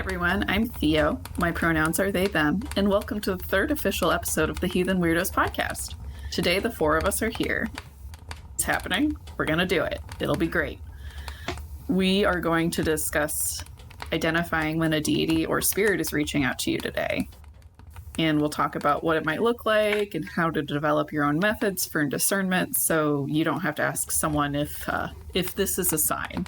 everyone, I'm Theo. My pronouns are they, them, and welcome to the third official episode of the Heathen Wyrdos Podcast. Today, the four of us are here. It's happening. We're going to do it. It'll be great. We are going to discuss identifying when a deity or spirit is reaching out to you today. And we'll talk about what it might look like and how to develop your own methods for discernment so you don't have to ask someone if this is a sign.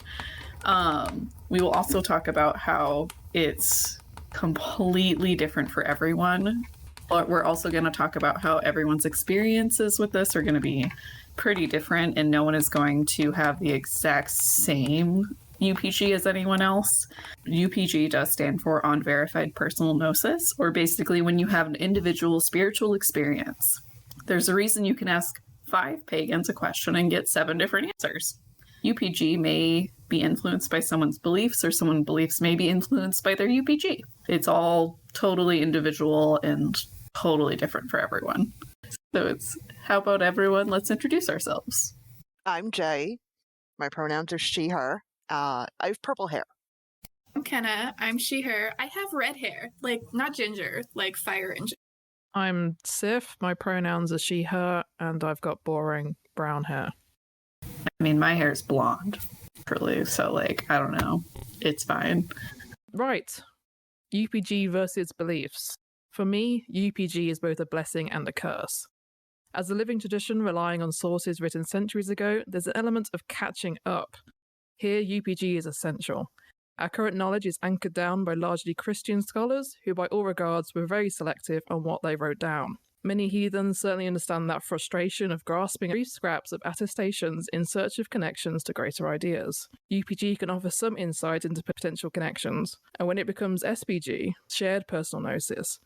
We will also talk about how it's completely different for everyone, but we're also going to talk about how everyone's experiences with this are going to be pretty different, and no one is going to have the exact same UPG as anyone else. UPG does stand for Unverified Personal Gnosis, or basically when you have an individual spiritual experience. There's a reason you can ask 5 pagans a question and get 7 different answers. UPG may be influenced by someone's beliefs, or someone's beliefs may be influenced by their UPG. It's all totally individual and totally different for everyone. So how about everyone? Let's introduce ourselves. I'm Jay. My pronouns are she, her. I have purple hair. I'm Kenna. I'm she, her. I have red hair. Like, not ginger, like fire and ginger. I'm Sif. My pronouns are she, her, and I've got boring brown hair. I mean, my hair is blonde, really, so, I don't know. It's fine. Right. UPG versus beliefs. For me, UPG is both a blessing and a curse. As a living tradition relying on sources written centuries ago, there's an element of catching up. Here, UPG is essential. Our current knowledge is anchored down by largely Christian scholars who, by all regards, were very selective on what they wrote down. Many heathens certainly understand that frustration of grasping brief scraps of attestations in search of connections to greater ideas. UPG can offer some insight into potential connections, and when it becomes SPG, shared personal gnosis,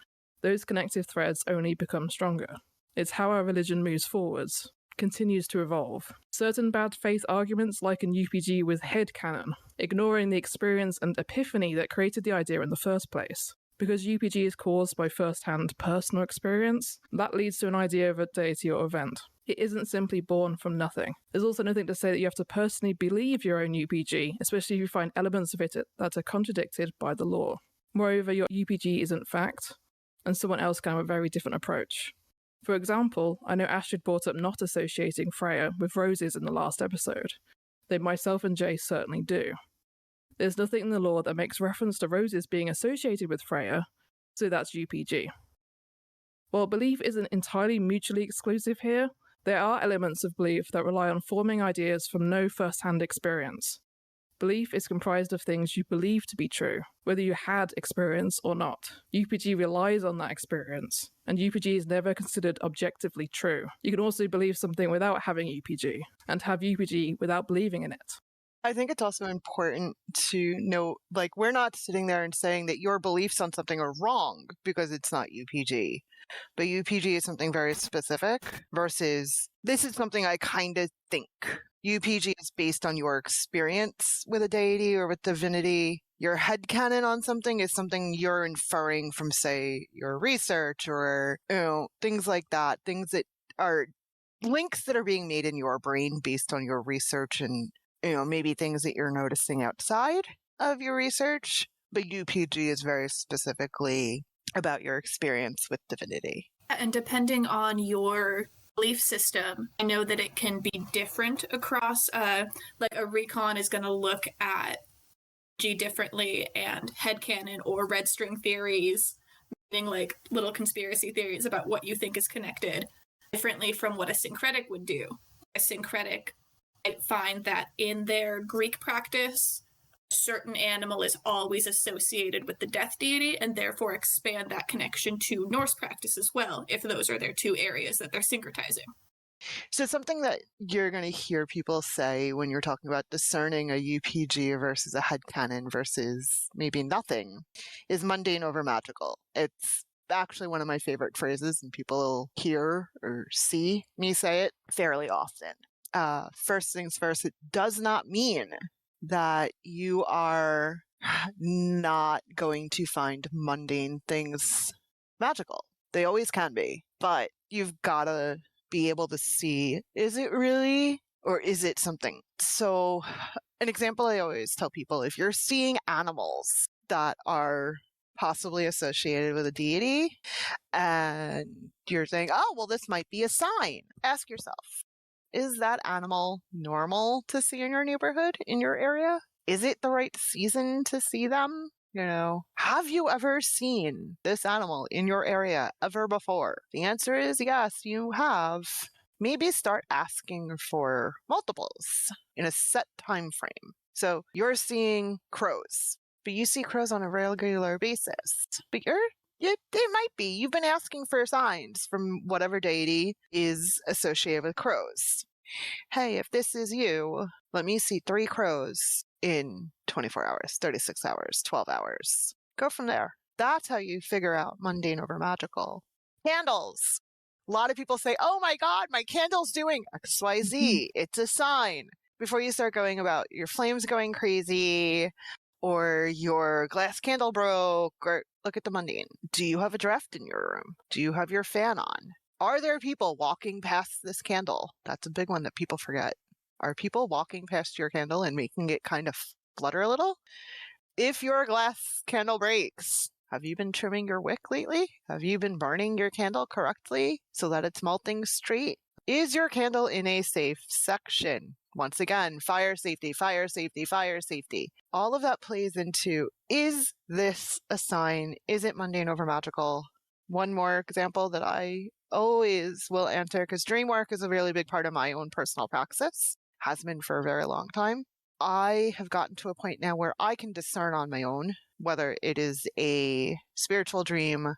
those connective threads only become stronger. It's how our religion moves forwards, continues to evolve. Certain bad faith arguments liken UPG with head canon, ignoring the experience and epiphany that created the idea in the first place. Because UPG is caused by first-hand personal experience, that leads to an idea of a deity or event. It isn't simply born from nothing. There's also nothing to say that you have to personally believe your own UPG, especially if you find elements of it that are contradicted by the law. Moreover, your UPG isn't fact, and someone else can have a very different approach. For example, I know Astrid brought up not associating Freya with roses in the last episode, though myself and Jay certainly do. There's nothing in the law that makes reference to roses being associated with Freya, so that's UPG. While belief isn't entirely mutually exclusive here, there are elements of belief that rely on forming ideas from no first-hand experience. Belief is comprised of things you believe to be true, whether you had experience or not. UPG relies on that experience, and UPG is never considered objectively true. You can also believe something without having UPG, and have UPG without believing in it. I think it's also important to note, we're not sitting there and saying that your beliefs on something are wrong because it's not UPG. But UPG is something very specific versus this is something I kind of think. UPG is based on your experience with a deity or with divinity. Your headcanon on something is something you're inferring from, say, your research or, things like that. Things that are links that are being made in your brain based on your research and, maybe things that you're noticing outside of your research. But UPG is very specifically about your experience with divinity. And depending on your belief system, I know that it can be different across, a recon is going to look at G differently, and headcanon or red string theories, meaning little conspiracy theories about what you think is connected, differently from what a syncretic would do. A syncretic might find that in their Greek practice, a certain animal is always associated with the death deity, and therefore expand that connection to Norse practice as well, if those are their 2 areas that they're syncretizing. So something that you're going to hear people say when you're talking about discerning a UPG versus a headcanon versus maybe nothing is mundane over magical. It's actually one of my favorite phrases, and people hear or see me say it fairly often. First things first, it does not mean that you are not going to find mundane things magical. They always can be, but you've got to be able to see, is it really, or is it something? So an example I always tell people, if you're seeing animals that are possibly associated with a deity, and you're saying, oh, well, this might be a sign. Ask yourself, is that animal normal to see in your neighborhood, in your area? Is it the right season to see them? Have you ever seen this animal in your area ever before? The answer is yes, you have. Maybe start asking for multiples in a set time frame. So you're seeing crows, but you see crows on a regular basis. But it might be you've been asking for signs from whatever deity is associated with crows. Hey, if this is you, let me see 3 crows in 24 hours, 36 hours, 12 hours. Go from there. That's how you figure out mundane over magical. Candles. A lot of people say, oh my God, my candle's doing XYZ. It's a sign. Before you start going about your flames going crazy or your glass candle broke, or look at the mundane. Do you have a draft in your room? Do you have your fan on? Are there people walking past this candle? That's a big one that people forget. Are people walking past your candle and making it kind of flutter a little? If your glass candle breaks, have you been trimming your wick lately? Have you been burning your candle correctly so that it's melting straight? Is your candle in a safe section? Once again, fire safety, fire safety, fire safety. All of that plays into, is this a sign? Is it mundane over magical? One more example that I always will answer, because dream work is a really big part of my own personal praxis, has been for a very long time. I have gotten to a point now where I can discern on my own whether it is a spiritual dream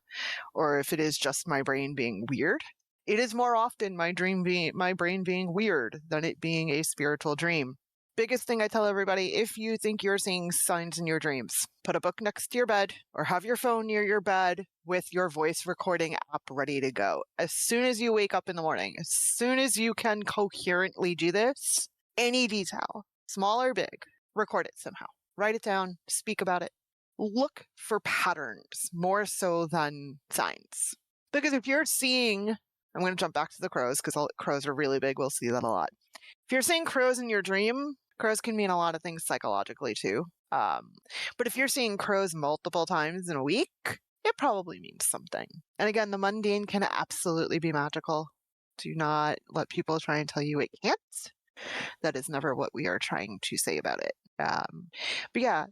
or if it is just my brain being weird. It is more often my brain being weird than it being a spiritual dream. Biggest thing I tell everybody, if you think you're seeing signs in your dreams, put a book next to your bed or have your phone near your bed with your voice recording app ready to go. As soon as you wake up in the morning, as soon as you can coherently do this, any detail, small or big, record it somehow. Write it down, speak about it. Look for patterns more so than signs. Because if you're seeing, I'm going to jump back to the crows because crows are really big. We'll see that a lot. If you're seeing crows in your dream, crows can mean a lot of things psychologically too. But if you're seeing crows multiple times in a week, it probably means something. And again, the mundane can absolutely be magical. Do not let people try and tell you it can't. That is never what we are trying to say about it. But yeah,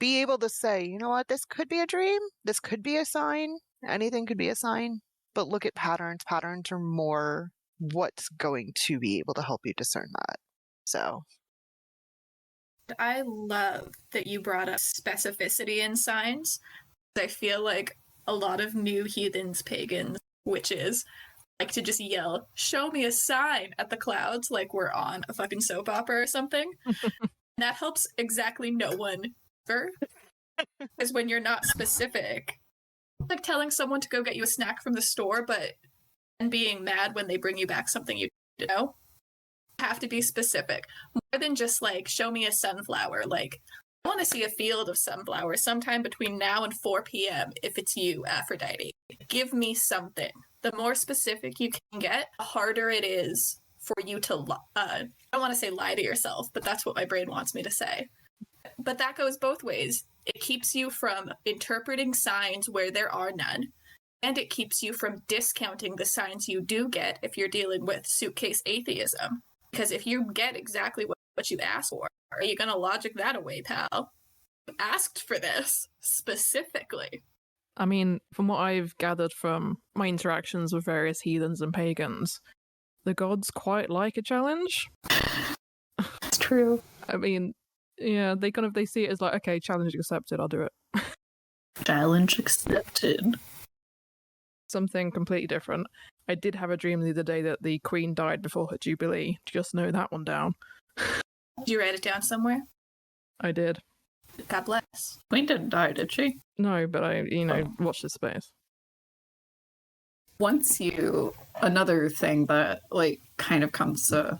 be able to say, you know what, this could be a dream. This could be a sign. Anything could be a sign. But look at patterns. Patterns are more what's going to be able to help you discern that. So I love that you brought up specificity in signs. I feel like a lot of new heathens, pagans, witches like to just yell, show me a sign at the clouds like we're on a fucking soap opera or something. That helps exactly no one ever. Because when you're not specific, like telling someone to go get you a snack from the store, but and being mad when they bring you back something you know. Have to be specific. More than just like, show me a sunflower. Like, I want to see a field of sunflowers sometime between now and 4 p.m. if it's you, Aphrodite. Give me something. The more specific you can get, the harder it is for you to, I don't want to say lie to yourself, but that's what my brain wants me to say. But that goes both ways. It keeps you from interpreting signs where there are none, and it keeps you from discounting the signs you do get if you're dealing with suitcase atheism. Because if you get exactly what you asked for, are you going to logic that away, pal? You asked for this specifically. I mean, from what I've gathered from my interactions with various heathens and pagans, the gods quite like a challenge. It's true. I mean, yeah, they see it as like, okay, challenge accepted, I'll do it. Challenge accepted. Something completely different. I did have a dream the other day that the queen died before her jubilee. Just know that one down. Did you write it down somewhere? I did. God bless. Queen didn't die, did she? No, but I, watch this space. Another thing that like kind of comes to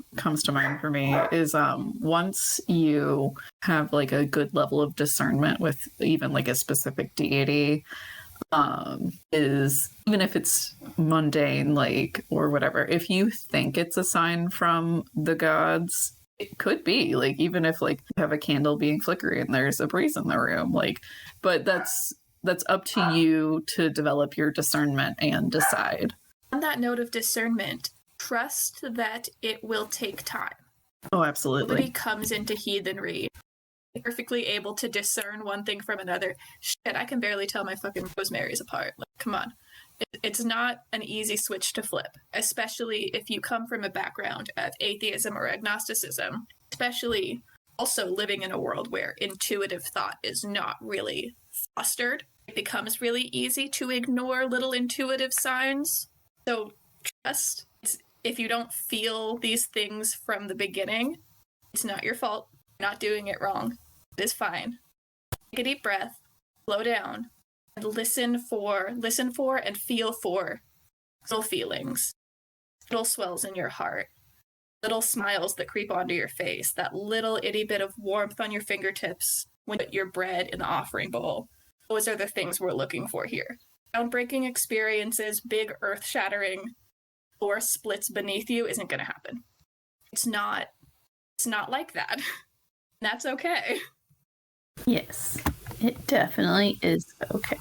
mind for me is once you have like a good level of discernment with even like a specific deity, is even if it's mundane, like, or whatever, if you think it's a sign from the gods, It could be like, even if like you have a candle being flickery and there's a breeze in the room, like, but that's up to you to develop your discernment and decide. On that note of discernment, trust that it will take time. Oh, absolutely. Nobody comes into heathenry perfectly able to discern one thing from another. Shit, I can barely tell my fucking rosemaries apart. Like, come on. It's not an easy switch to flip, especially if you come from a background of atheism or agnosticism, especially also living in a world where intuitive thought is not really fostered. It becomes really easy to ignore little intuitive signs. So trust, if you don't feel these things from the beginning, it's not your fault. You're not doing it wrong. It is fine. Take a deep breath, slow down, and listen for and feel for little feelings, little swells in your heart, little smiles that creep onto your face, that little itty bit of warmth on your fingertips when you put your bread in the offering bowl. Those are the things we're looking for here. Groundbreaking experiences, big earth-shattering, or splits beneath you isn't going to happen. It's not like that. That's okay. Yes, it definitely is okay.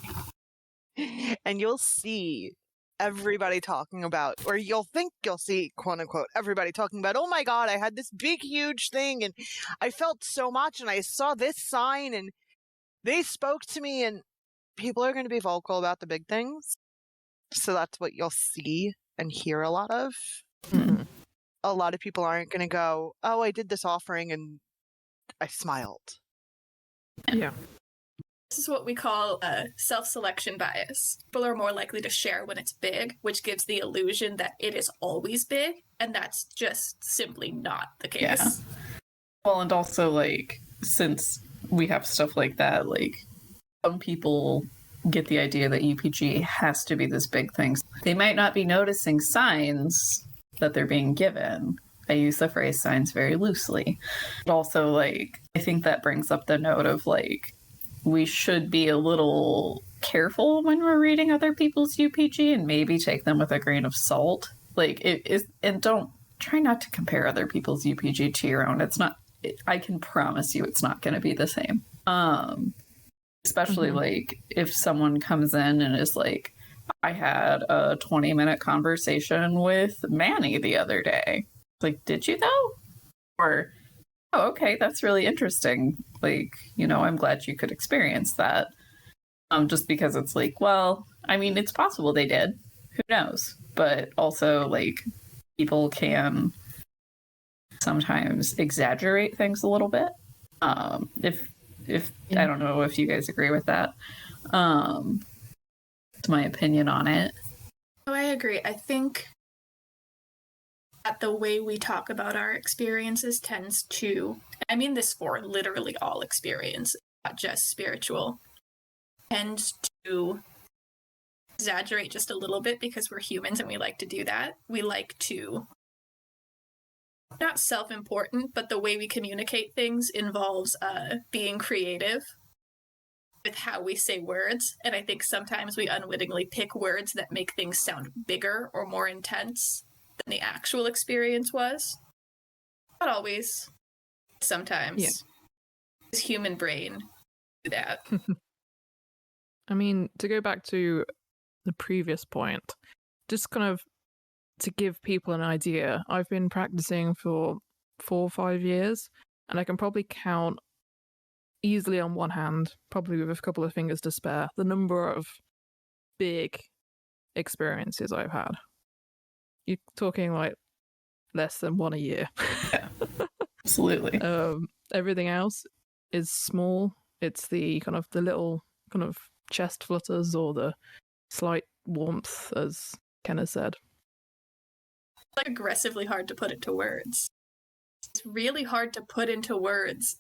And you'll see everybody talking about, or you'll think you'll see, quote unquote, everybody talking about, oh my God, I had this big, huge thing and I felt so much and I saw this sign and they spoke to me, and people are going to be vocal about the big things. So that's what you'll see and hear a lot of. Mm-hmm. A lot of people aren't going to go, oh, I did this offering and I smiled. Yeah. This is what we call self-selection bias. People are more likely to share when it's big, which gives the illusion that it is always big, and that's just simply not the case. Yeah. Well, and also, like, since we have stuff like that, like, some people get the idea that UPG has to be this big thing. They might not be noticing signs that they're being given. I use the phrase signs very loosely. But also, like, I think that brings up the note of, like, we should be a little careful when we're reading other people's UPG and maybe take them with a grain of salt. Like, and don't try not to compare other people's UPG to your own. It's not, I can promise you it's not going to be the same. Especially like if someone comes in and is like, I had a 20-minute conversation with Manny the other day. Like, did you though? Or, oh, okay, that's really interesting. Like, you know, I'm glad you could experience that. Just because it's like, well, I mean, it's possible they did. Who knows? But also, like, people can sometimes exaggerate things a little bit. If I don't know if you guys agree with that. It's my opinion on it. Oh, I agree. I think that the way we talk about our experiences tends to, I mean this for literally all experience, not just spiritual, tends to exaggerate just a little bit because we're humans and we like to do that. We like to, not self-important, but the way we communicate things involves being creative with how we say words. And I think sometimes we unwittingly pick words that make things sound bigger or more intense than the actual experience was. Not always. Sometimes. Yeah. This human brain do that. I mean, to go back to the previous point, just kind of to give people an idea, I've been practicing for 4 or 5 years, and I can probably count easily on one hand, probably with a couple of fingers to spare, the number of big experiences I've had. You're talking like less than one a year. Yeah, absolutely. Everything else is small. It's the kind of the little kind of chest flutters or the slight warmth, as Kenna said. It's like aggressively hard to put into words. It's really hard to put into words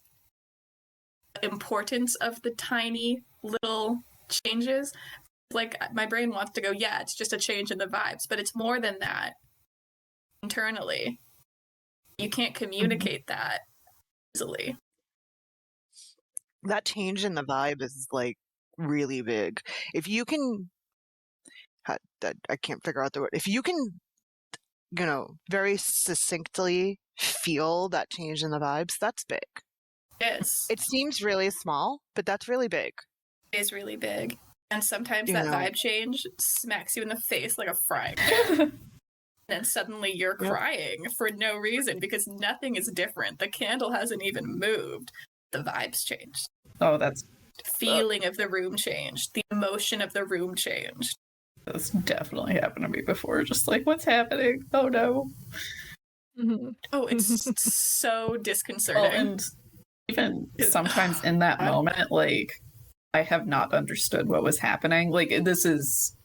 the importance of the tiny little changes. Like, my brain wants to go, yeah, it's just a change in the vibes, but it's more than that internally. You can't communicate that easily. That change in the vibe is like really big. If you can, I can't figure out the word. If you can, you know, very succinctly feel that change in the vibes, that's big. Yes. It seems really small, but that's really big. It is really big. And sometimes You that know. vibe change smacks you in the face like a frying pan. And then suddenly you're Yep. crying for no reason because nothing is different. The candle hasn't even moved. The vibes changed. Oh, that's Feeling of the room changed. The emotion of the room changed. definitely happened to me before. Just like, what's happening? Oh no. Mhm. Oh, it's so disconcerting. Well, and even sometimes in that moment, like, I have not understood what was happening. Like, this is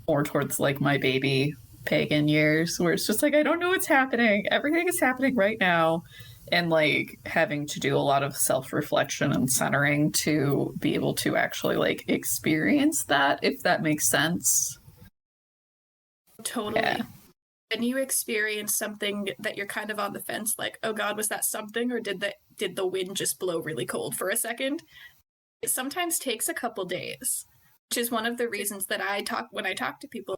more towards like my baby pagan years, where it's just like, I don't know what's happening. Everything is happening right now. And like having to do a lot of self-reflection and centering to be able to actually like experience that, if that makes sense. Totally. Yeah. And you experience something that you're kind of on the fence, like, oh God, was that something, or did the wind just blow really cold for a second? It sometimes takes a couple days, which is one of the reasons that when I talk to people,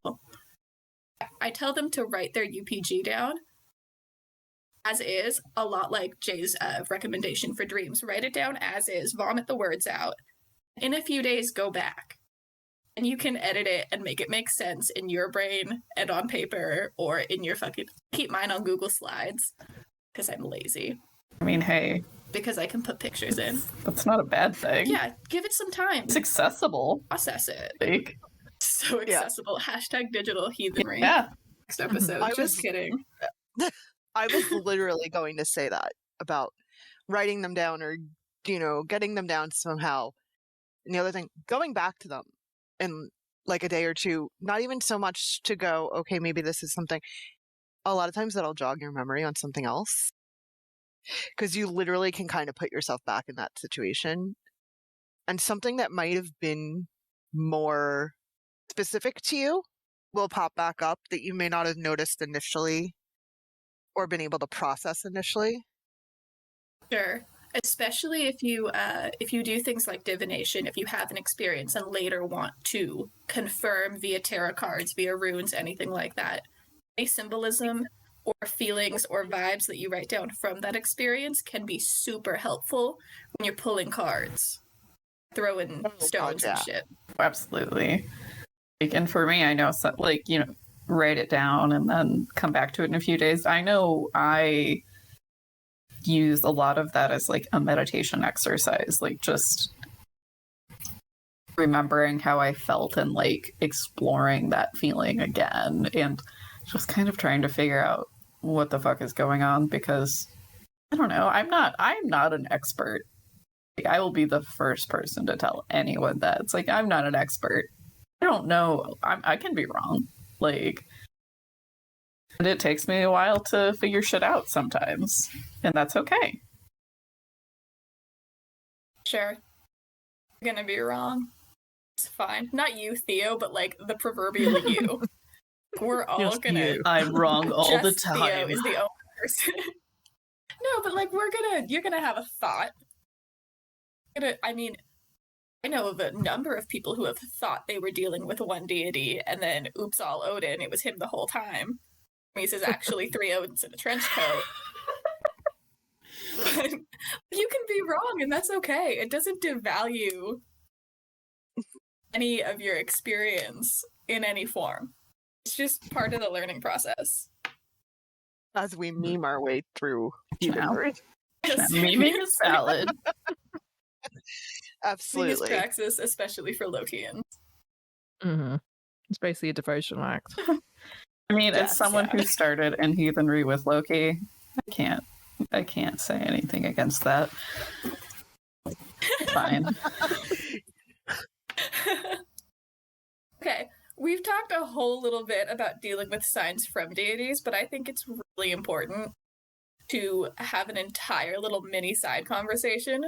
I tell them to write their UPG down as is, a lot like Jay's recommendation for dreams. Write it down as is, vomit the words out. In a few days, go back. And you can edit it and make it make sense in your brain and on paper or in your keep mine on Google Slides because I'm lazy. I mean, hey, Because I can put pictures in. that's not a bad thing. Yeah, give it some time. It's accessible. Process it. Like, So Yeah. accessible. Hashtag digital heathenry. yeah. Next episode. I Just was- kidding. I was literally going to say that about writing them down or, getting them down somehow. And the other thing, going back to them in like a day or two, not even so much to go, okay, maybe this is something. A lot of times that'll jog your memory on something else. Because you literally can kind of put yourself back in that situation. And something that might have been more specific to you will pop back up that you may not have noticed initially or been able to process initially. Sure. Especially if you do things like divination, if you have an experience and later want to confirm via tarot cards, via runes, anything like that, any symbolism or feelings or vibes that you write down from that experience can be super helpful when you're pulling cards, throwing stones and shit. Absolutely. Like, and for me, I know, so, like, write it down and then come back to it in a few days. I know I use a lot of that as like a meditation exercise, like just remembering how I felt and like exploring that feeling again and just kind of trying to figure out what the fuck is going on, because I don't know, I'm not an expert. Like, I will be the first person to tell anyone that. It's like, I'm not an expert. I don't know. I can be wrong. Like, and it takes me a while to figure shit out sometimes, and that's okay. Sure. You're gonna be wrong. It's fine. Not you, Theo, but like the proverbial you. We're all Just gonna. you. I'm wrong all the Just Theo time. is the only person. No, but like you're gonna have a thought. I know of a number of people who have thought they were dealing with one deity, and then oops, all Odin, it was him the whole time. He's actually 3 Odins in a trench coat. But you can be wrong, and that's okay. It doesn't devalue any of your experience in any form. It's just part of the learning process. As we meme our way through Now. heathenry. Memeing is valid. Absolutely. Praxis, especially for Lokians. Mm-hmm. It's basically a devotional act. I mean, Yes, as someone yeah. who started in heathenry with Loki, I can't say anything against that. Fine. Okay, we've talked a whole little bit about dealing with signs from deities, but I think it's really important to have an entire little mini side conversation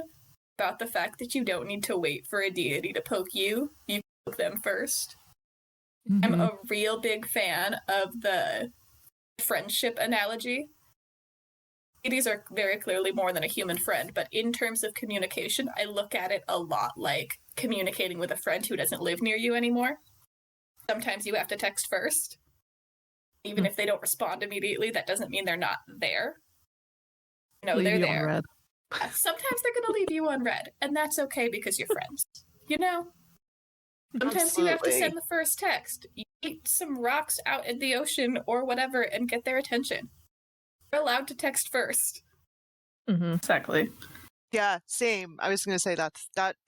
about the fact that you don't need to wait for a deity to poke you. You poke them first. I'm Mhm. a real big fan of the friendship analogy. Deities are very clearly more than a human friend, but in terms of communication, I look at it a lot like communicating with a friend who doesn't live near you anymore. Sometimes you have to text first. Even if they don't respond immediately, that doesn't mean they're not there. You know, Leave they're you on there. red. Sometimes they're going to leave you on red, and that's okay because you're friends. You know? Sometimes you have to send the first text. You eat some rocks out in the ocean or whatever and get their attention. You're allowed to text first. Mm-hmm. Exactly. Yeah, same. I was going to say that's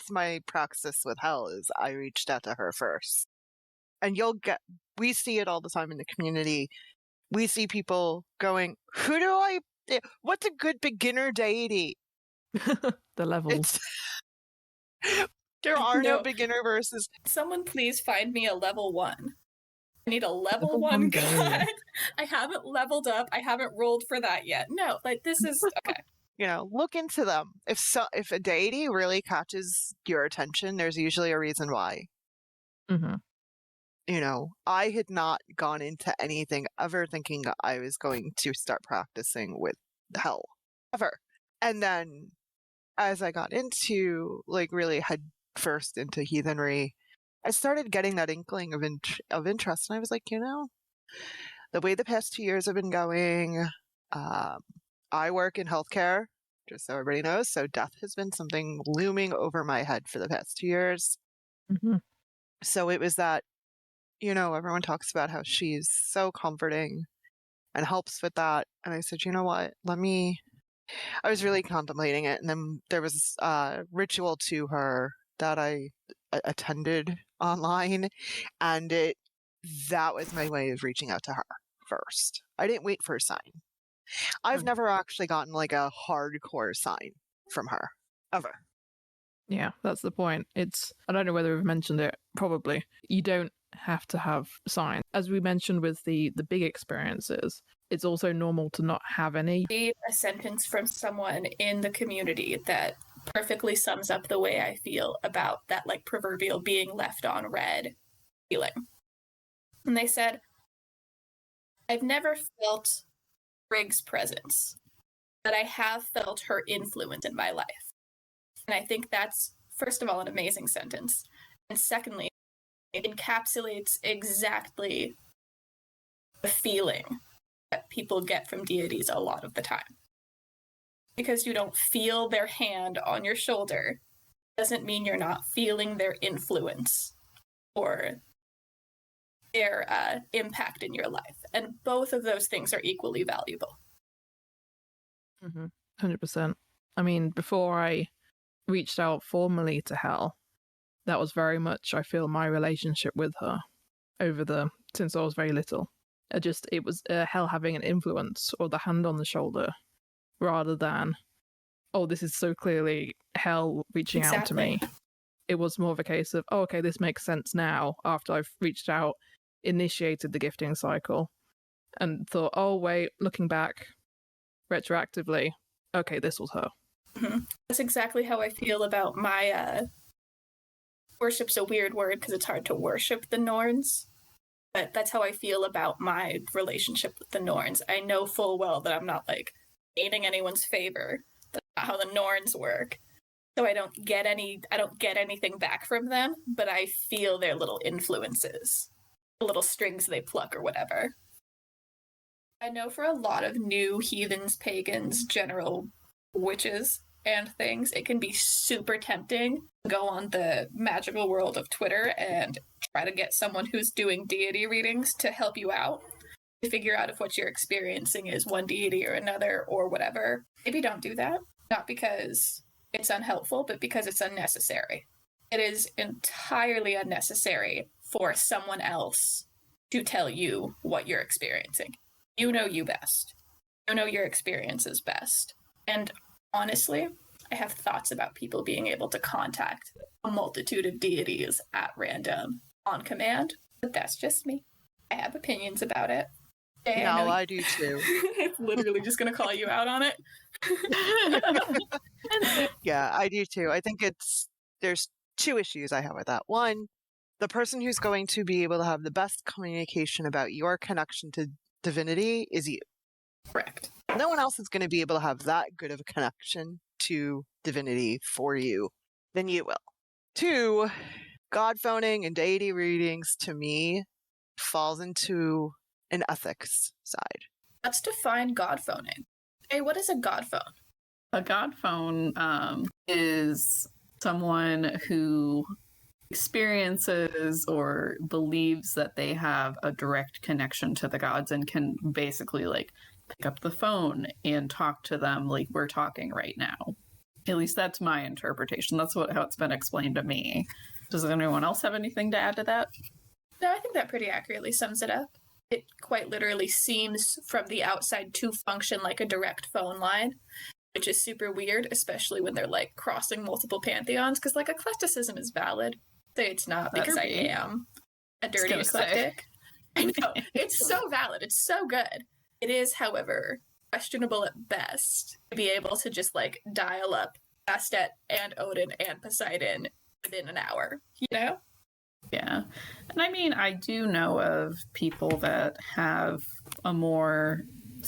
my praxis with Hell is I reached out to her first. And we see it all the time in the community. We see people going, what's a good beginner deity? The levels. There are no No. beginner versus. Someone please find me a level 1. I need a level 1 1 god. I haven't leveled up. I haven't rolled for that yet. No, like this is okay. You know, look into them. If a deity really catches your attention, there's usually a reason why. Mm-hmm. You know, I had not gone into anything ever thinking I was going to start practicing with Hell ever. And then as I got into really head first into heathenry, I started getting that inkling of interest, and I was like, you know, the way the past 2 years have been going, I work in healthcare, just so everybody knows, so death has been something looming over my head for the past 2 years. Mm-hmm. So it was that, you know, everyone talks about how she's so comforting and helps with that, and I said, you know what, I was really contemplating it, and then there was a ritual to her that I attended online, and that was my way of reaching out to her first. I didn't wait for a sign. I've never actually gotten like a hardcore sign from her, ever. Yeah, that's the point. I don't know whether we've mentioned it, probably. You don't have to have signs. As we mentioned with the big experiences, it's also normal to not have any. Read a sentence from someone in the community that perfectly sums up the way I feel about that like proverbial being left on red feeling. And they said, I've never felt Rig's presence, but I have felt her influence in my life. And I think that's, first of all, an amazing sentence. And secondly, it encapsulates exactly the feeling that people get from deities a lot of the time. Because you don't feel their hand on your shoulder doesn't mean you're not feeling their influence or their impact in your life. And both of those things are equally valuable. 100%. I mean, before I reached out formally to Hel, that was very much, I feel, my relationship with her since I was very little. It was Hel having an influence or the hand on the shoulder rather than, oh, this is so clearly Hel reaching out to me. It was more of a case of, oh, okay, this makes sense now after I've reached out, initiated the gifting cycle, and thought, oh, wait, looking back retroactively, okay, this was her. Mm-hmm. That's exactly how I feel about my worship's a weird word because it's hard to worship the Norns, but that's how I feel about my relationship with the Norns. I know full well that I'm not like gaining anyone's favor. That's not how the Norns work. So I don't get anything back from them, but I feel their little influences, the little strings they pluck or whatever. I know for a lot of new heathens, pagans, general witches and things, it can be super tempting to go on the magical world of Twitter and try to get someone who's doing deity readings to help you out, to figure out if what you're experiencing is one deity or another or whatever. Maybe don't do that, not because it's unhelpful, but because it's unnecessary. It is entirely unnecessary for someone else to tell you what you're experiencing. You know you best. You know your experiences best. And honestly, I have thoughts about people being able to contact a multitude of deities at random on command, but that's just me. I have opinions about it. Hey, no, I do too. I'm literally just going to call you out on it. Yeah, I do too. I think there's two issues I have with that. One, the person who's going to be able to have the best communication about your connection to divinity is you. Correct. No one else is going to be able to have that good of a connection to divinity for you than you will. Two, God phoning and deity readings to me falls into an ethics side. Let's define God phoning. Hey, what is a God phone? A god phone is someone who experiences or believes that they have a direct connection to the gods and can basically like pick up the phone and talk to them like we're talking right now. At least that's my interpretation. That's how it's been explained to me. Does anyone else have anything to add to that? No, I think that pretty accurately sums it up. It quite literally seems from the outside to function like a direct phone line, which is super weird, especially when they're like crossing multiple pantheons, because like eclecticism is valid. Say it's not because I am a dirty eclectic. I know. It's so valid. It's so good. It is, however, questionable at best to be able to just like dial up Bastet and Odin and Poseidon within an hour, you know? Yeah. And I mean, I do know of people that have a more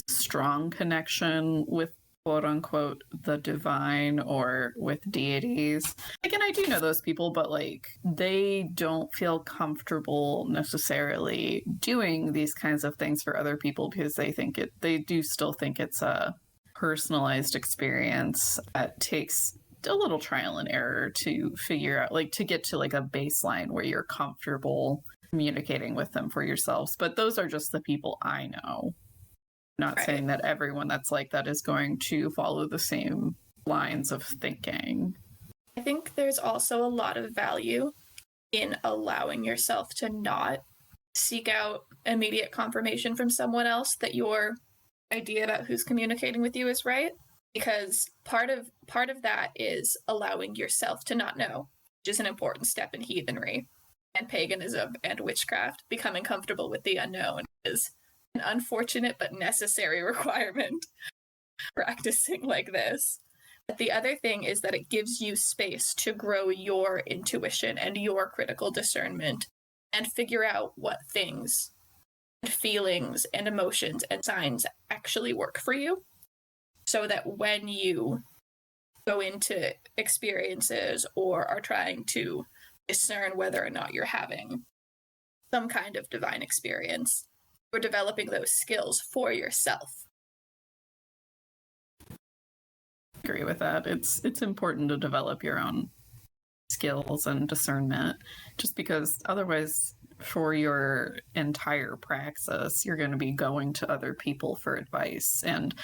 strong connection with quote unquote the divine or with deities. Again, I do know those people, but like they don't feel comfortable necessarily doing these kinds of things for other people because they do still think it's a personalized experience that takes a little trial and error to figure out, like to get to like a baseline where you're comfortable communicating with them for yourselves. But those are just the people I know. Not Right. saying that everyone that's like that is going to follow the same lines of thinking. I think there's also a lot of value in allowing yourself to not seek out immediate confirmation from someone else that your idea about who's communicating with you is right. Because part of that is allowing yourself to not know, which is an important step in heathenry and paganism and witchcraft. Becoming comfortable with the unknown is an unfortunate but necessary requirement practicing like this. But the other thing is that it gives you space to grow your intuition and your critical discernment and figure out what things and feelings and emotions and signs actually work for you. So that when you go into experiences or are trying to discern whether or not you're having some kind of divine experience, you're developing those skills for yourself. I agree with that. It's important to develop your own skills and discernment, just because otherwise for your entire praxis you're going to be going to other people for advice, and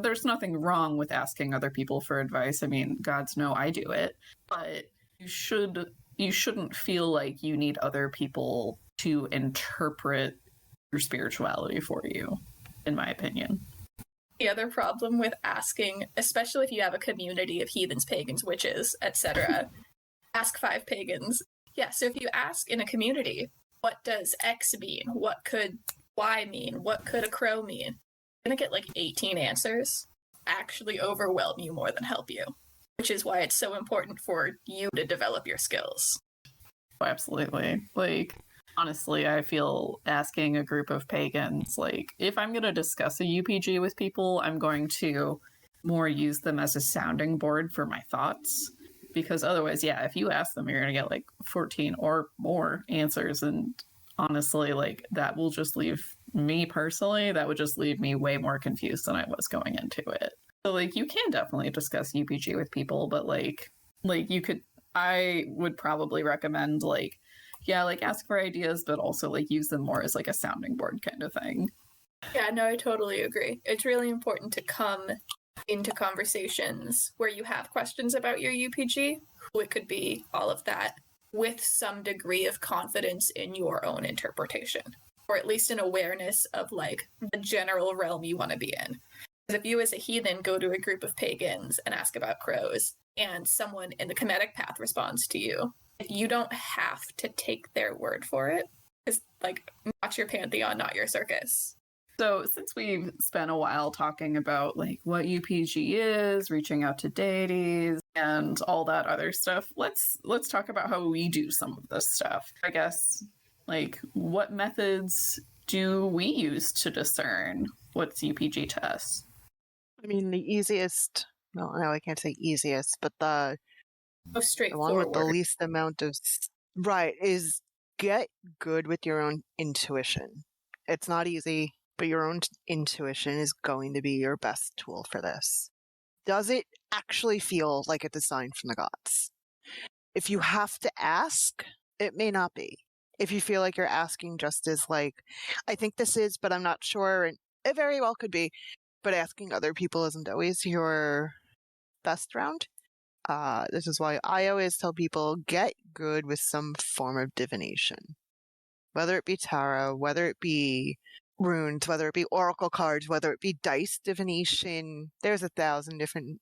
there's nothing wrong with asking other people for advice. I mean, gods know I do it, but you shouldn't feel like you need other people to interpret your spirituality for you, in my opinion. The other problem with asking, especially if you have a community of heathens, pagans, witches, etc., ask 5 pagans. Yeah, so if you ask in a community, what does X mean? What could Y mean? What could a crow mean? You're gonna get like 18 answers. Actually overwhelm you more than help you, which is why it's so important for you to develop your skills. Oh, absolutely. Like, honestly, I feel asking a group of pagans, like, if I'm going to discuss a UPG with people, I'm going to more use them as a sounding board for my thoughts. Because otherwise, yeah, if you ask them, you're going to get like 14 or more answers. And honestly, like, that will just leave me personally, that would just leave me way more confused than I was going into it. So, like, you can definitely discuss UPG with people, but like you could, I would probably recommend, like, yeah, like, ask for ideas, but also, like, use them more as, like, a sounding board kind of thing. Yeah, no, I totally agree. It's really important to come into conversations where you have questions about your UPG, who it could be, all of that, with some degree of confidence in your own interpretation, or at least an awareness of, like, the general realm you want to be in. Because if you as a heathen go to a group of pagans and ask about crows, and someone in the Kemetic path responds to you, you don't have to take their word for it. It's like, not your pantheon, not your circus. So since we've spent a while talking about, like, what UPG is, reaching out to deities, and all that other stuff, let's talk about how we do some of this stuff. I guess, like, what methods do we use to discern what's UPG to us? I mean, the easiest, well, no, I can't say easiest, but the Most one straightforward. with the least amount of, right, is get good with your own intuition. It's not easy, but your own intuition is going to be your best tool for this. Does it actually feel like a design from the gods. If you have to ask, it may not be. If you feel like you're asking just as like, I think this is, but I'm not sure, and it very well could be, but asking other people isn't always your best round. This is why I always tell people, get good with some form of divination. Whether it be tarot, whether it be runes, whether it be oracle cards, whether it be dice divination. There's 1,000 different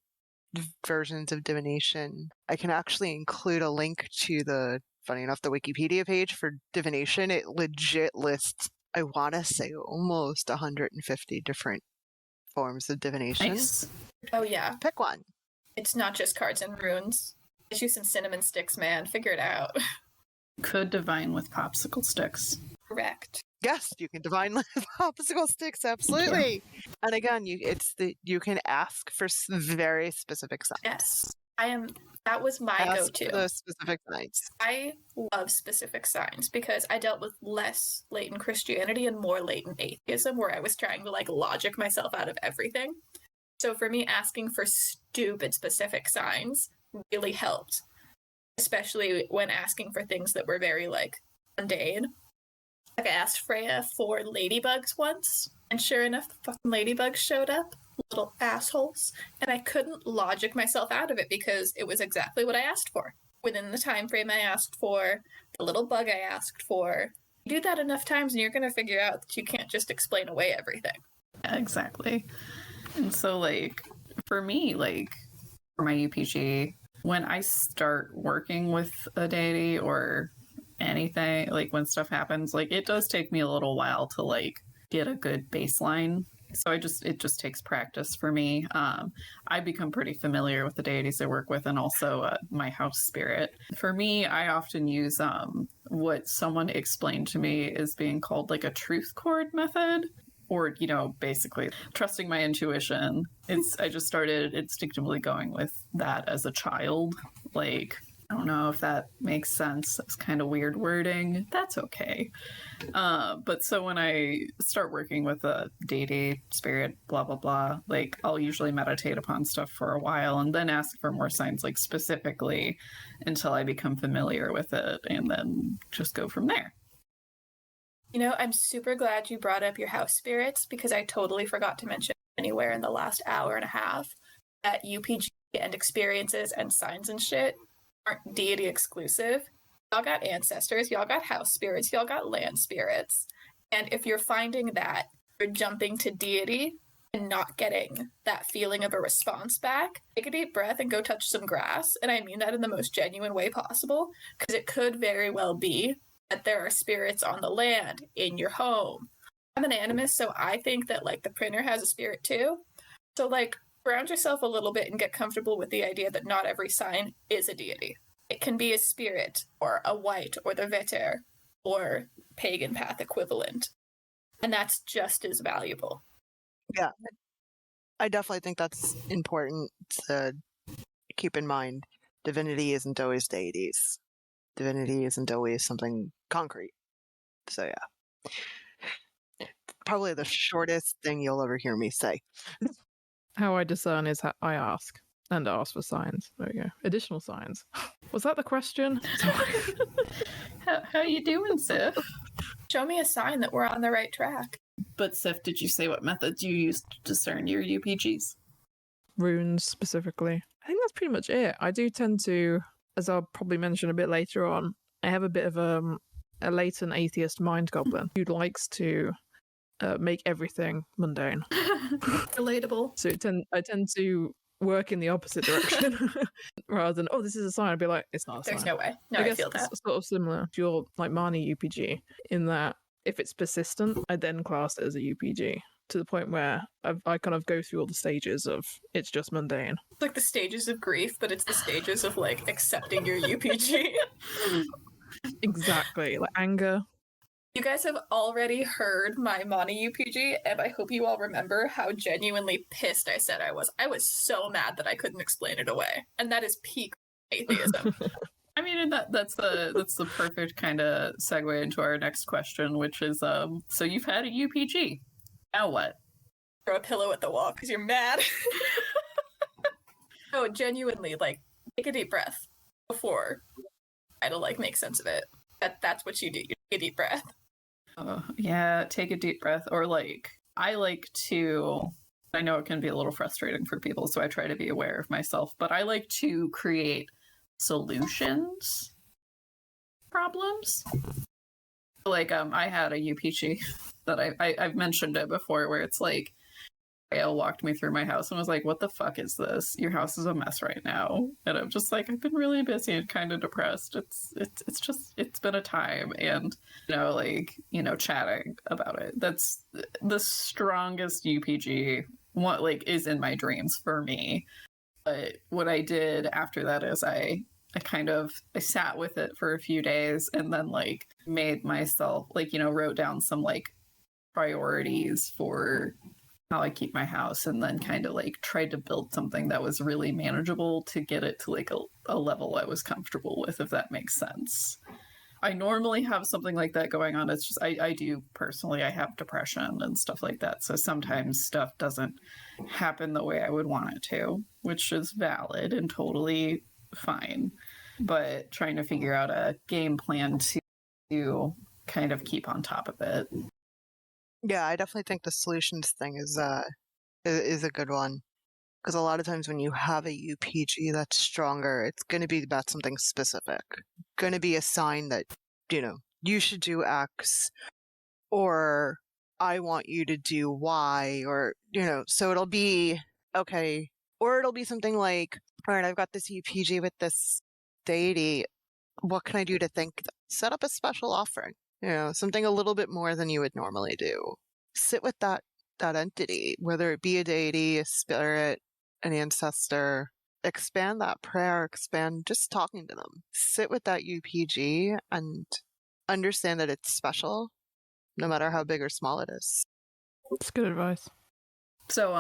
versions of divination. I can actually include a link to funny enough, the Wikipedia page for divination. It legit lists, I want to say, almost 150 different forms of divination. Nice. Oh, yeah. Pick one. It's not just cards and runes. Get you some cinnamon sticks, man. Figure it out. Could divine with popsicle sticks. Correct. Yes, you can divine with popsicle sticks, absolutely. And again, you can ask for very specific signs. Yes. That was my Ask go-to. for those specific signs. I love specific signs because I dealt with less latent Christianity and more latent atheism, where I was trying to like logic myself out of everything. So for me, asking for stupid specific signs really helped, especially when asking for things that were very like mundane. Like I asked Freya for ladybugs once, and sure enough, the fucking ladybugs showed up. Little assholes. And I couldn't logic myself out of it because it was exactly what I asked for. Within the time frame I asked for, the little bug I asked for. You do that enough times and you're going to figure out that you can't just explain away everything. Yeah, exactly. And so, like, for me, like, for my UPG, when I start working with a deity or anything, like, when stuff happens, like, it does take me a little while to, like, get a good baseline. So it just takes practice for me. I become pretty familiar with the deities I work with, and also my house spirit. For me, I often use what someone explained to me as being called like a truth cord method, or basically trusting my intuition. I just started instinctively going with that as a child. Like, I don't know if that makes sense. It's kind of weird wording. That's okay. But so when I start working with a deity, spirit, blah, blah, blah, like I'll usually meditate upon stuff for a while and then ask for more signs, like specifically until I become familiar with it, and then just go from there. I'm super glad you brought up your house spirits because I totally forgot to mention anywhere in the last hour and a half that UPG and experiences and signs and shit aren't deity exclusive. Y'all got ancestors, y'all got house spirits, y'all got land spirits. And if you're finding that you're jumping to deity and not getting that feeling of a response back, take a deep breath and go touch some grass. And I mean that in the most genuine way possible, because it could very well be that there are spirits on the land, in your home. I'm an animist, so I think that like the printer has a spirit too. So like ground yourself a little bit and get comfortable with the idea that not every sign is a deity. It can be a spirit, or a wight, or the Vetter, or pagan path equivalent. And that's just as valuable. Yeah, I definitely think that's important to keep in mind. Divinity isn't always deities. Divinity isn't always something concrete. So yeah. Probably the shortest thing you'll ever hear me say. How I discern is I ask and ask for signs. There we go. Additional signs. Was that the question? How you doing, Sif? Show me a sign that we're on the right track. But Sif, did you say what methods you use to discern your UPGs? Runes specifically. I think that's pretty much it. I do tend to, as I'll probably mention a bit later on, I have a bit of a latent atheist mind goblin who likes to make everything mundane. Relatable. So I tend to work in the opposite direction rather than, this is a sign. I'd be like, it's not a sign. There's no way. No, I guess feel that. It's sort of similar to your like Marnie UPG in that if it's persistent, I then class it as a UPG to the point where I kind of go through all the stages of it's just mundane. It's like the stages of grief, but it's the stages of like accepting your UPG. Exactly. Like anger. You guys have already heard my Mani UPG, and I hope you all remember how genuinely pissed I said I was. I was so mad that I couldn't explain it away. And that is peak atheism. I mean, that's the perfect kind of segue into our next question, which is, so you've had a UPG. Now what? Throw a pillow at the wall because you're mad. No, genuinely, like, take a deep breath before try to, like, make sense of it. That's what you do. You take a deep breath. Yeah, take a deep breath. Or, like, I like to... I know it can be a little frustrating for people, so I try to be aware of myself, but I like to create solutions problems. Like, I had a UPG that I've mentioned it before, where it's like, Theo walked me through my house and was like, what the fuck is this? Your house is a mess right now. And I'm just like, I've been really busy and kind of depressed. It's been a time. And, chatting about it. That's the strongest UPG, is in my dreams for me. But what I did after that is I sat with it for a few days and then, like, made myself, wrote down some, like, priorities for how I keep my house, and then kind of, like, tried to build something that was really manageable to get it to, like, a level I was comfortable with, if that makes sense. I normally have something like that going on. It's just, I do personally, I have depression and stuff like that. So sometimes stuff doesn't happen the way I would want it to, which is valid and totally fine. But trying to figure out a game plan to kind of keep on top of it. Yeah, I definitely think the solutions thing is a good one. Because a lot of times when you have a UPG that's stronger, it's going to be about something specific. Going to be a sign that, you should do X, or I want you to do Y, or, so it'll be, okay. Or it'll be something like, all right, I've got this UPG with this deity. What can I do to thank them? Set up a special offering, something a little bit more than you would normally do. Sit with that entity, whether it be a deity, a spirit, an ancestor. Expand that prayer, expand just talking to them. Sit with that UPG and understand that it's special, no matter how big or small it is. That's good advice. So,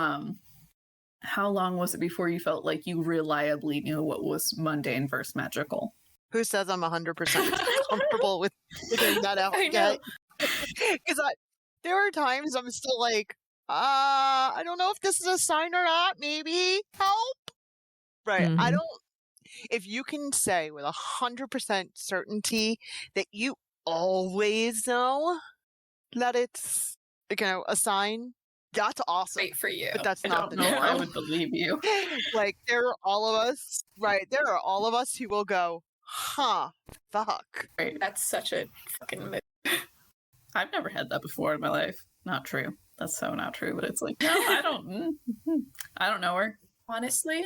how long was it before you felt like you reliably knew what was mundane versus magical? Who says I'm 100% comfortable with figuring that out yet? Because there are times I'm still like, I don't know if this is a sign or not. Maybe help. Right. Mhm. I don't. If you can say with 100% certainty that you always know that it's, a sign, that's awesome. Great for you. But that's not the I don't know if I norm. would believe you. Like, there are all of us, right? There are all of us who will go, huh, fuck. Right. That's such a fucking move. I've never had that before in my life. Not true. That's so not true. But it's like, no, I don't know her. Honestly,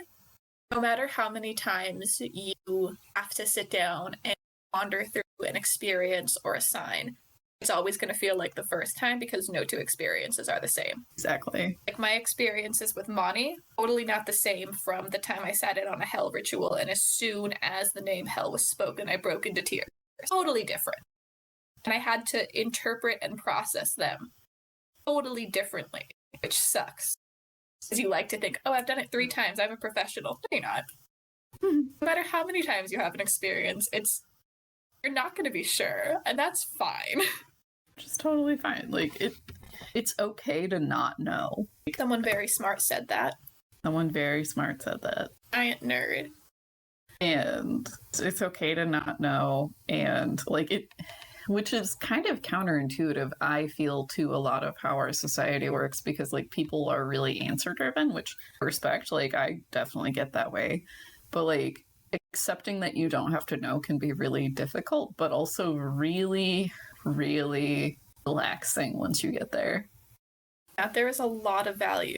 no matter how many times you have to sit down and wander through an experience or a sign, it's always going to feel like the first time, because no two experiences are the same. Exactly. Like, my experiences with Mani, totally not the same from the time I sat in on a hell ritual, and as soon as the name hell was spoken, I broke into tears. Totally different. And I had to interpret and process them totally differently, which sucks. Because you like to think, oh, I've done it 3 times, I'm a professional. No, you're not. No matter how many times you have an experience, you're not going to be sure, and that's fine. Which is totally fine. Like, it's okay to not know. Someone very smart said that. Someone very smart said that. Giant nerd. And it's okay to not know. And, like, which is kind of counterintuitive, I feel, to a lot of how our society works, because, like, people are really answer driven, which I respect. Like, I definitely get that way. But, like, accepting that you don't have to know can be really difficult, but also really, really relaxing once you get there. Yeah, there is a lot of value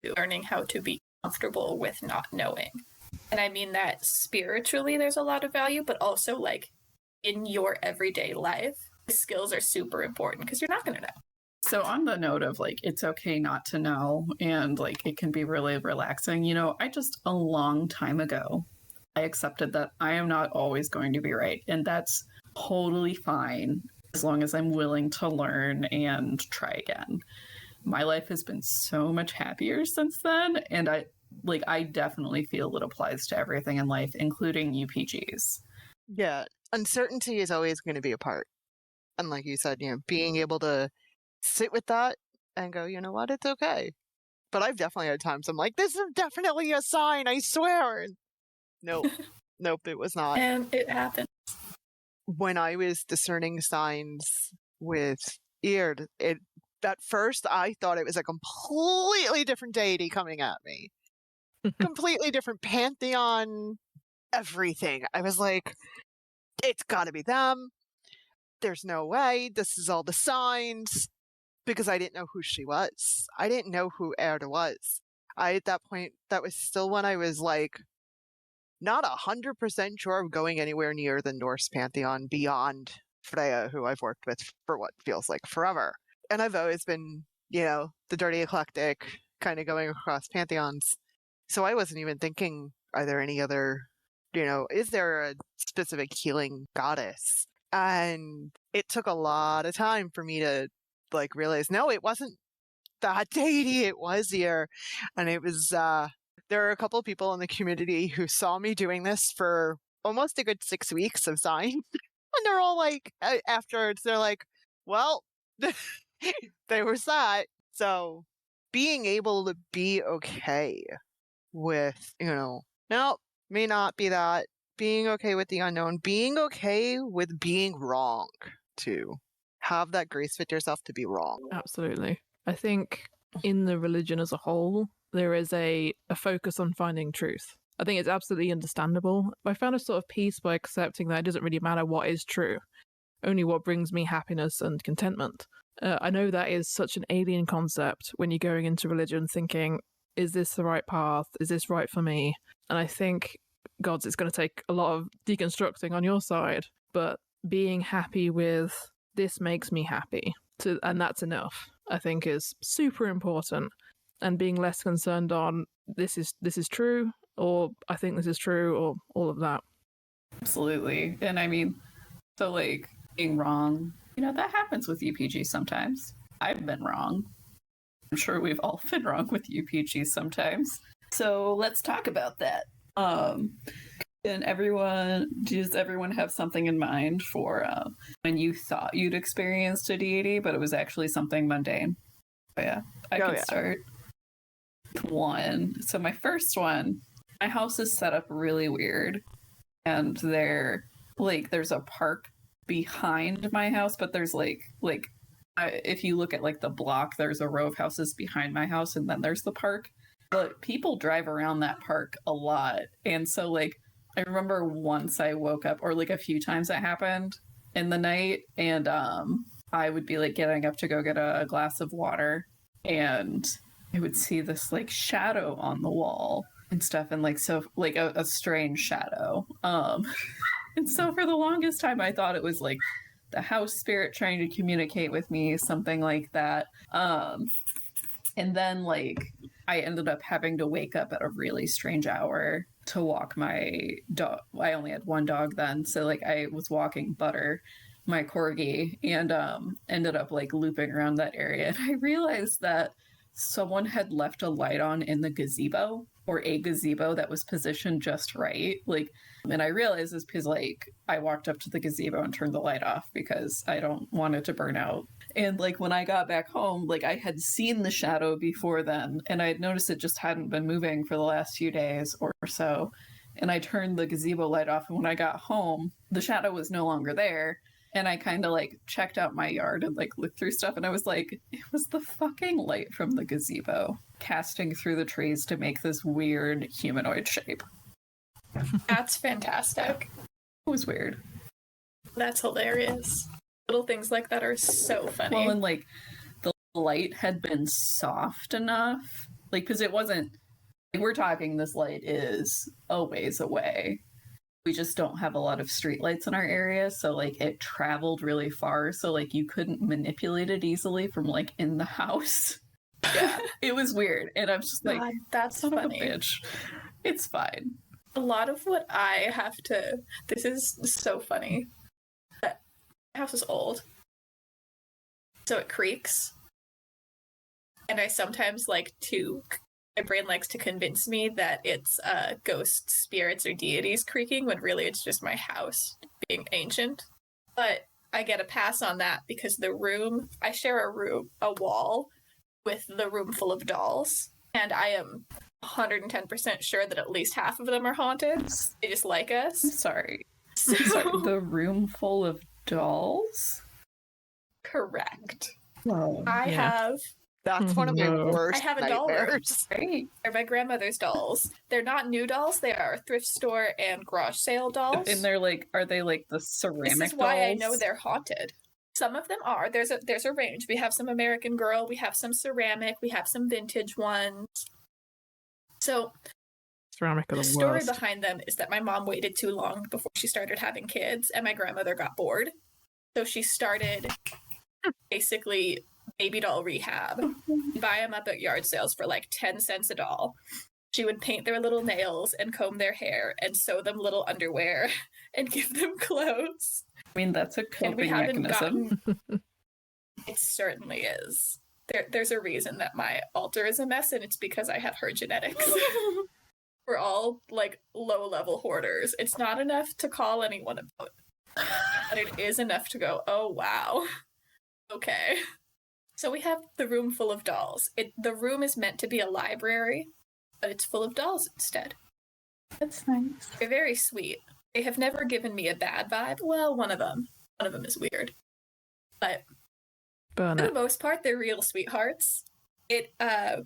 to learning how to be comfortable with not knowing. And I mean that spiritually there's a lot of value, but also, like, in your everyday life, the skills are super important, because you're not going to know. So on the note of, like, it's okay not to know, and, like, it can be really relaxing, I just, a long time ago, I accepted that I am not always going to be right. And that's totally fine, as long as I'm willing to learn and try again. My life has been so much happier since then. And I definitely feel it applies to everything in life, including UPGs. Yeah. Uncertainty is always going to be a part. And like you said, being able to sit with that and go, you know what, it's okay. But I've definitely had times I'm like, this is definitely a sign, I swear. And nope. Nope, it was not. And it happened. When I was discerning signs with Eard, at first I thought it was a completely different deity coming at me. Completely different pantheon, everything. I was like, it's gotta be them. There's no way. This is all the signs. Because I didn't know who she was. I didn't know who Eard was. At that point, that was still when I was like, not 100% sure of going anywhere near the Norse pantheon beyond Freya, who I've worked with for what feels like forever. And I've always been, the dirty eclectic, kind of going across pantheons. So I wasn't even thinking, are there any other, is there a specific healing goddess? And it took a lot of time for me to realize, no, it wasn't that deity, it was here. And it was, there are a couple of people in the community who saw me doing this for almost a good 6 weeks of signs. And they're all like, afterwards, they're like, well, there was that. So being able to be okay with, no, may not be that. Being okay with the unknown. Being okay with being wrong, too. Have that grace with yourself to be wrong. Absolutely. I think in the religion as a whole, there is a focus on finding truth. I think it's absolutely understandable. I found a sort of peace by accepting that it doesn't really matter what is true, only what brings me happiness and contentment. I know that is such an alien concept when you're going into religion thinking, is this the right path? Is this right for me? And I think, gods, it's going to take a lot of deconstructing on your side, but being happy with this makes me happy, and that's enough, I think, is super important. And being less concerned on this is true, or I think this is true, or all of that. Absolutely. And I mean, so being wrong, that happens with UPG sometimes. I've been wrong. I'm sure we've all been wrong with UPG sometimes. So let's talk about that. And does everyone have something in mind for when you thought you'd experienced a deity, but it was actually something mundane? But yeah, I can start. One. So my first one, my house is set up really weird. And there's a park behind my house, but there's if you look at the block, there's a row of houses behind my house, and then there's the park. But people drive around that park a lot. And so I remember once I woke up, or a few times that happened in the night, and I would be getting up to go get a glass of water, and I would see this shadow on the wall and stuff, and a strange shadow. And so for the longest time I thought it was the house spirit trying to communicate with me, something like that. And then I ended up having to wake up at a really strange hour to walk my dog. I only had one dog then, so I was walking Butter, my corgi, and ended up like looping around that area. And I realized that someone had left a light on in the gazebo, or a gazebo that was positioned just right. And I realized this because I walked up to the gazebo and turned the light off because I don't want it to burn out. And when I got back home, I had seen the shadow before then, and I had noticed it just hadn't been moving for the last few days or so. And I turned the gazebo light off, and when I got home, the shadow was no longer there. And I kind of checked out my yard and looked through stuff, and I was it was the fucking light from the gazebo casting through the trees to make this weird humanoid shape. That's fantastic. It was weird. That's hilarious. Little things like that are so funny. Well, and the light had been soft enough, because it wasn't, we're talking, this light is a ways away. We just don't have a lot of streetlights in our area, so it traveled really far, so you couldn't manipulate it easily from in the house. Yeah, it was weird, and I'm just God, that's funny. Bitch. It's fine. A lot of what I have to, this is so funny. My house is old, so it creaks, and I sometimes my brain likes to convince me that it's ghost spirits or deities creaking, when really it's just my house being ancient. But I get a pass on that because I share a wall with the room full of dolls. And I am 110% sure that at least half of them are haunted. They just like us. Sorry. So, Sorry. The room full of dolls? correct. Whoa. I have That's one of my No. worst I have a doll room. nightmares. Great. They're my grandmother's dolls. They're not new dolls. They are thrift store and garage sale dolls. And they're like, are they like the ceramic This is why I dolls? know they're haunted. Some of them are. There's a range. We have some American Girl. We have some ceramic. We have some vintage ones. So Ceramic are the the story worst. behind them is that my mom waited too long before she started having kids, and my grandmother got bored. So she started basically baby doll rehab. Buy them up at yard sales for like 10 cents a doll. She would paint their little nails and comb their hair and sew them little underwear and give them clothes. I mean, that's a And we coping haven't mechanism. gotten. It certainly is. There's a reason that my altar is a mess, and it's because I have her genetics. We're all like low-level hoarders. It's not enough to call anyone about, but it is enough to go, oh wow, okay. So we have the room full of dolls. The room is meant to be a library, but it's full of dolls instead. That's nice. They're very sweet. They have never given me a bad vibe. Well, one of them is weird, but Burn for it. the most part, they're real sweethearts. The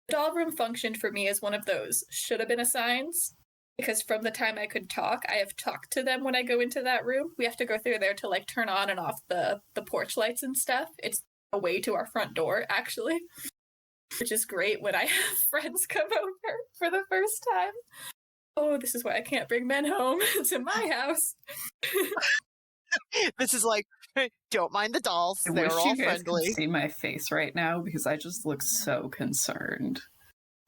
doll room functioned for me as one of those should have been assigns, because from the time I could talk, I have talked to them when I go into that room. We have to go through there to like turn on and off the porch lights and stuff. It's a way to our front door, actually, which is great when I have friends come over for the first time. Oh, this is why I can't bring men home to my house. This is like, don't mind the dolls. I They're wish all you guys friendly. could see my face right now because I just look so concerned.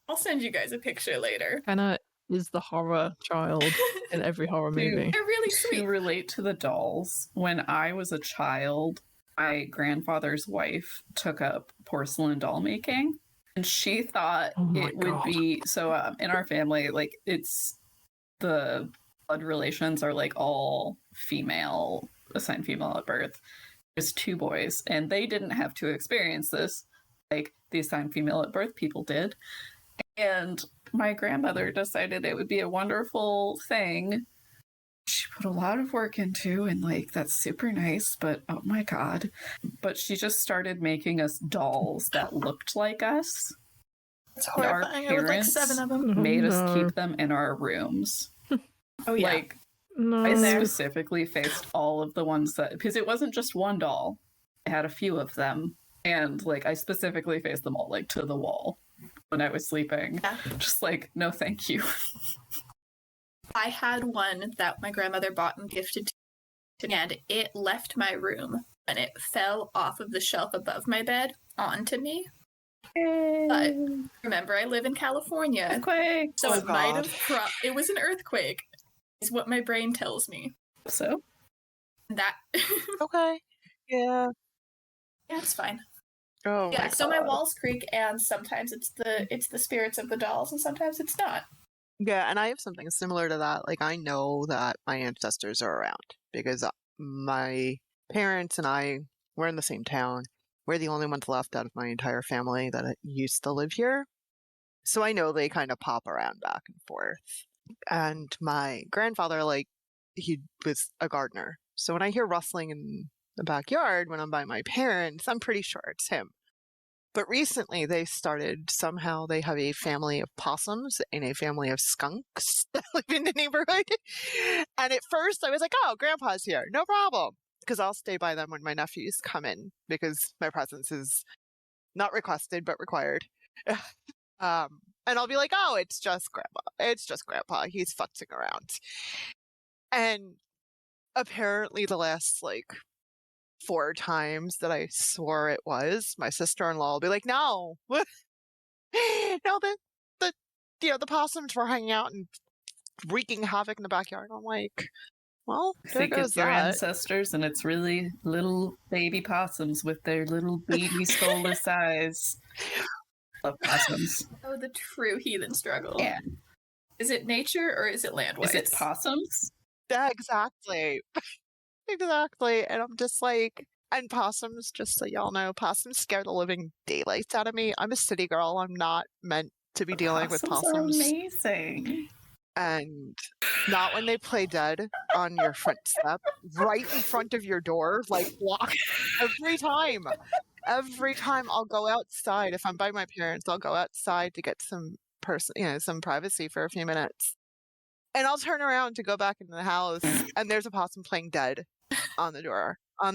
I'll send you guys a picture later. Kenna is the horror child in every horror Dude. movie. They're really To sweet. relate to the dolls, when I was a child, my grandfather's wife took up porcelain doll making, and she thought Oh my it would God. be so. In our family, like it's the blood relations are like all female, assigned female at birth. There's 2 boys, and they didn't have to experience this like the assigned female at birth people did. And my grandmother decided it would be a wonderful thing. She put a lot of work into, and like that's super nice, but oh my god. But she just started making us dolls that looked like us. It's Our horrifying. I would like parents 7 of them. Oh, made us no. keep them in our rooms. Oh yeah. Like No. I specifically faced all of the ones that, because it wasn't just one doll. I had a few of them, and like I specifically faced them all like to the wall when I was sleeping. Yeah. Just like, no thank you. I had one that my grandmother bought and gifted to me, and it left my room and it fell off of the shelf above my bed onto me. But remember, I live in California, Earthquake. so Oh, it might God. have it was an earthquake, is what my brain tells me. So That Okay. Yeah. yeah, it's fine. Oh, Yeah, my so my God. walls creak, and sometimes it's the spirits of the dolls, and sometimes it's not. Yeah, and I have something similar to that. Like, I know that my ancestors are around because my parents and I were in the same town. We're the only ones left out of my entire family that used to live here. So I know they kind of pop around back and forth. And my grandfather, like, he was a gardener. So when I hear rustling in the backyard when I'm by my parents, I'm pretty sure it's him. But recently they have a family of possums and a family of skunks that live in the neighborhood. And at first I was like, oh, Grandpa's here. No problem. Because I'll stay by them when my nephews come in because my presence is not requested but required. And I'll be like, oh, it's just Grandpa. It's just Grandpa. He's futzing around. And apparently the last, like, 4 times that I swore it was, my sister-in-law will be like, no, no, the possums were hanging out and wreaking havoc in the backyard. I'm like, well, I there think goes it's your that. ancestors, and it's really little baby possums with their little baby soulless eyes. Love possums. Oh, the true heathen struggle. Yeah. Is it nature or is it land? Is it possums? Yeah, exactly. Exactly. And I'm just like, and possums, just so y'all know, possums scare the living daylights out of me. I'm a city girl. I'm not meant to be dealing with Possums are possums. amazing. And not when they play dead on your front step, right in front of your door, like block every time. Every time I'll go outside, if I'm by my parents, I'll go outside to get some some privacy for a few minutes. And I'll turn around to go back into the house, and there's a possum playing dead on the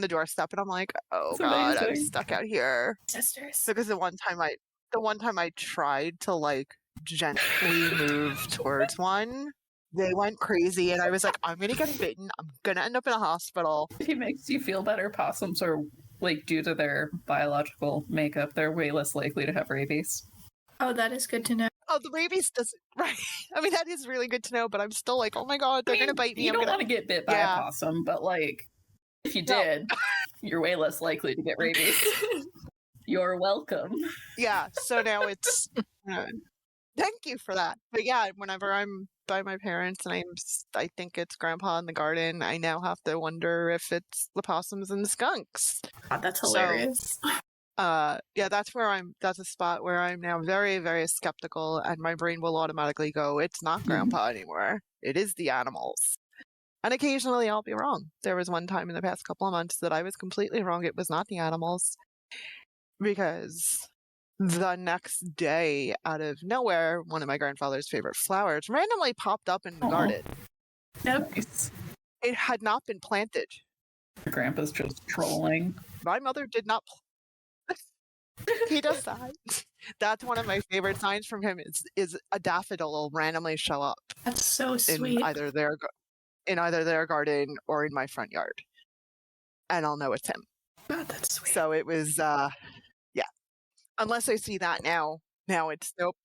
doorstep, and I'm like, oh That's God, I'm amazing. stuck out here. Sisters. Because the one time I tried to like gently move towards one, they went crazy, and I was like, I'm gonna get bitten. I'm gonna end up in a hospital. If it makes you feel better, possums are, like, due to their biological makeup, they're way less likely to have rabies. Oh, that is good to know. Oh, the rabies doesn't, right? I mean, that is really good to know, but I'm still like, oh my God, they're gonna bite me. You I'm don't gonna... want to get bit by a possum, but, like, if you did, you're way less likely to get rabies. You're welcome. Yeah, so now it's... thank you for that. But yeah, whenever I'm by my parents and I think it's Grandpa in the garden, I now have to wonder if it's the possums and the skunks. God, that's hilarious. Yeah, that's a spot where I'm now very, very skeptical, and my brain will automatically go, it's not Grandpa anymore. It is the animals. And occasionally I'll be wrong. There was one time in the past couple of months that I was completely wrong. It was not the animals. Because the next day, out of nowhere, one of my grandfather's favorite flowers randomly popped up in the garden. Nice. It had not been planted. Your grandpa's just trolling. My mother did not. He does that. That's one of my favorite signs from him is a daffodil will randomly show up That's so sweet. in either their garden or in my front yard, and I'll know it's him. God, that's sweet. So it was, yeah. Unless I see that now it's nope.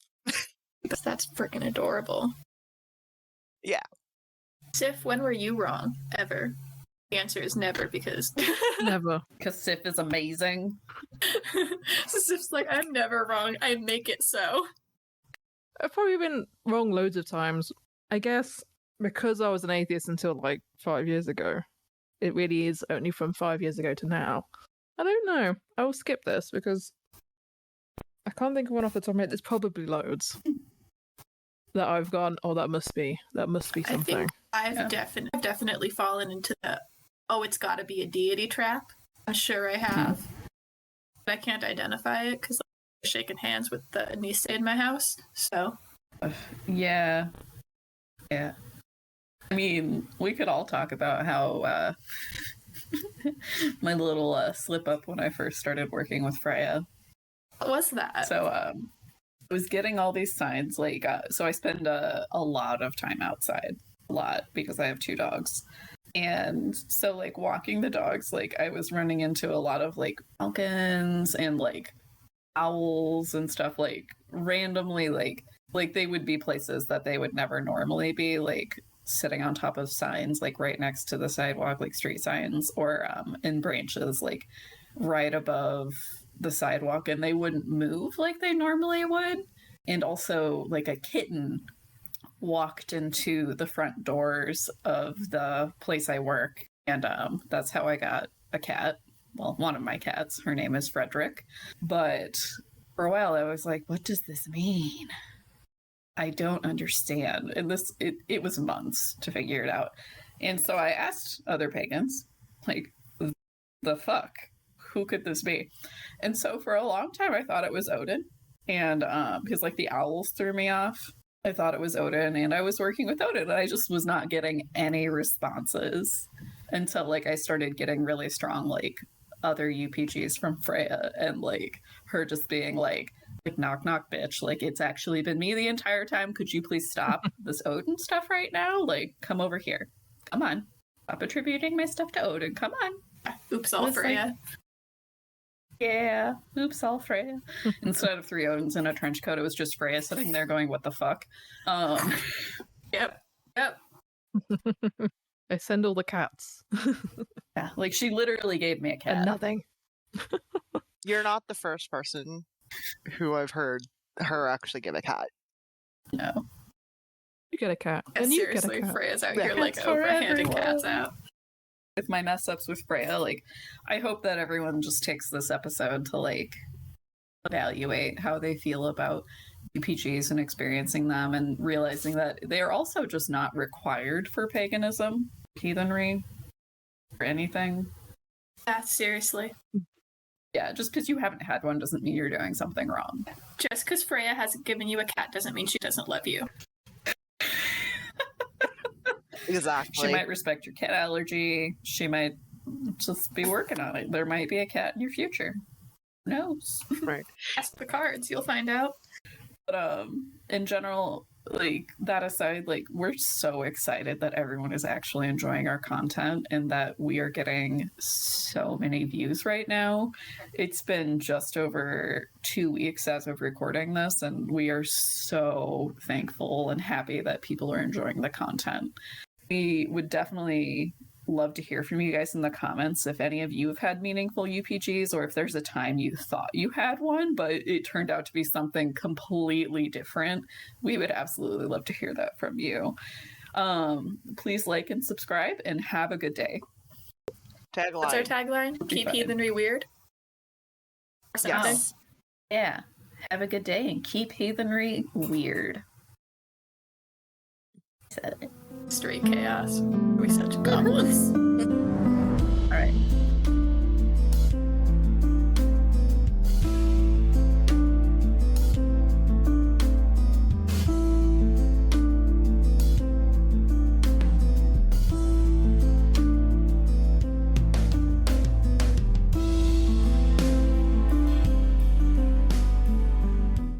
That's freaking adorable. Yeah. Sif, when were you wrong? Ever? The answer is never, because Never. Because Sif is amazing. Sif's like, I'm never wrong. I make it so. I've probably been wrong loads of times. I guess because I was an atheist until like 5 years ago, it really is only from 5 years ago to now. I don't know. I will skip this because I can't think of one off the top of my head. There's probably loads that I've gone, oh, that must be something. I think I've definitely fallen into the, oh, it's got to be a deity trap. I'm sure I have. But I can't identify it because I'm shaking hands with the niece in my house. So. Yeah. I mean, we could all talk about how my little slip up when I first started working with Freya. What was that? So I was getting all these signs, like, so I spend a lot of time outside, because I have 2 dogs. And so, like, walking the dogs, like, I was running into a lot of, like, falcons and, like, owls and stuff, like, randomly, like they would be places that they would never normally be, like, sitting on top of signs, like, right next to the sidewalk, like, street signs, or in branches, like, right above the sidewalk, and they wouldn't move like they normally would. And also, like, a kitten walked into the front doors of the place I work, and that's how I got a cat. Well, one of my cats. Her name is Frederick. But for a while I was like, what does this mean? I don't understand. And it was months to figure it out. And so I asked other pagans, like, the fuck? Who could this be? And so for a long time I thought it was Odin. And because, like, the owls threw me off. I thought it was Odin, and I was working with Odin, and I just was not getting any responses until, like, I started getting really strong, like, other UPGs from Freya, and, like, her just being like, knock knock, bitch, like, it's actually been me the entire time. Could you please stop this Odin stuff right now? Like, come over here. Come on. Stop attributing my stuff to Odin. Come on. Oops, all Freya. Like, yeah, oops, all Freya. Instead of 3 Odins in a trench coat, it was just Freya sitting there going, what the fuck? Yep. I send all the cats. Yeah, like, she literally gave me a cat. And nothing. You're not the first person who I've heard her actually give a cat. No. You get a cat. Yeah, and you seriously, get a cat. Freya's out Yeah, here, like, cats for overhanding everyone. cats out. With my mess ups with Freya, like, I hope that everyone just takes this episode to, like, evaluate how they feel about UPGs and experiencing them and realizing that they are also just not required for paganism, heathenry, or anything. Yeah, seriously. Yeah, just because you haven't had one doesn't mean you're doing something wrong. Just because Freya hasn't given you a cat doesn't mean she doesn't love you. Exactly. She might respect your cat allergy. She might just be working on it. There might be a cat in your future. Who knows? Right. Ask the cards, you'll find out. But in general, like, that aside, like, we're so excited that everyone is actually enjoying our content and that we are getting so many views right now. It's been just over 2 weeks as of recording this, and we are so thankful and happy that people are enjoying the content. We would definitely love to hear from you guys in the comments if any of you have had meaningful UPGs, or if there's a time you thought you had one but it turned out to be something completely different. We would absolutely love to hear that from you. Please like and subscribe and have a good day. Tagline. What's our tagline? Keep fine. heathenry weird? Or something? Yes. Yeah, have a good day and keep heathenry weird. Said it. Straight chaos. We such goblins.